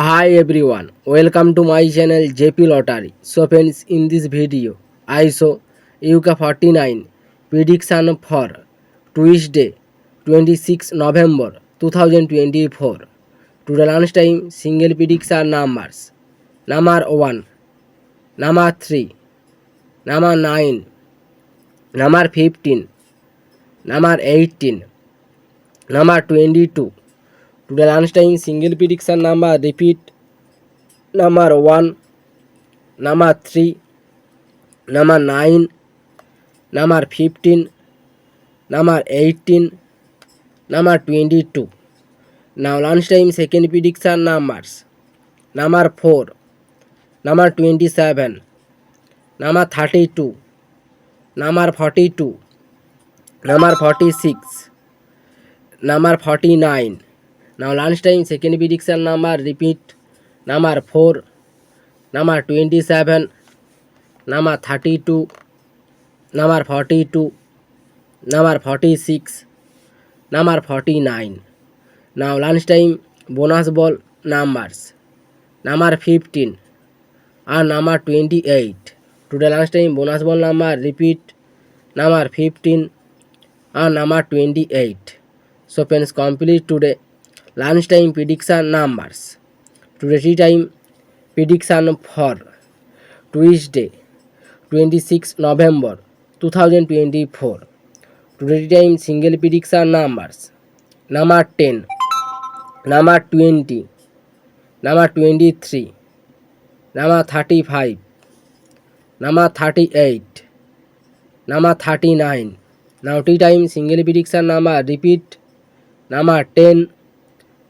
Hi everyone, welcome to my channel JP Lottery. So friends, in this video, I show UK 49 prediction for Tuesday 26 November 2024. Today lunchtime single prediction numbers. Number 1, number 3, number 9, number 15, number 18, number 22. Today lunchtime single prediction number repeat number 1, number 3, number 9, number 15, number 18, number 22. Now lunchtime second prediction numbers. Number 4, number 27, number 32, number 42, number 46, number 49. Now lunchtime second prediction number repeat number 4, number 27, number 32, number 42, number 46, number 49. Now lunchtime bonus ball numbers. Number 15 and number 28. Today lunchtime bonus ball number repeat number 15 and number 28. So friends, complete today lunchtime prediction numbers. Today tea time prediction for Tuesday 26 November 2024. Today tea time single prediction numbers. Number 10, number 20, number 23, number 35, number 38, number 39. Now tea time single prediction number repeat number 10,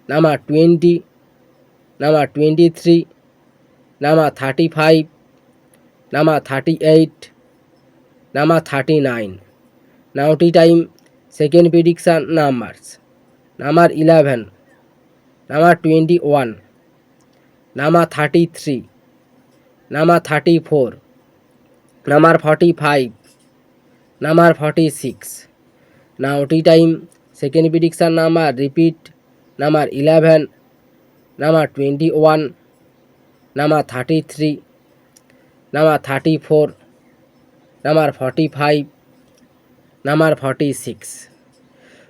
number 20, number 23, number 35, number 38, number 39. Now tea time second prediction numbers. Number 11, number 21, number 33, number 34, number 45, number 46. Now tea time second prediction number repeat number 11, number 21, number 33, number 34, number 45, number 46.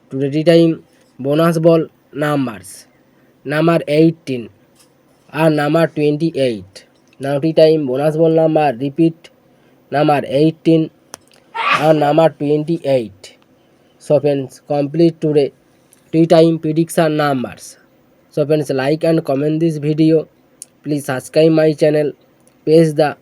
Today tea time bonus ball numbers. Number 18 and number 28. Now tea time bonus ball number repeat number 18 and number 28. So friends, complete today tea time prediction numbers. So friends, like and comment this video. Please subscribe my channel. Press the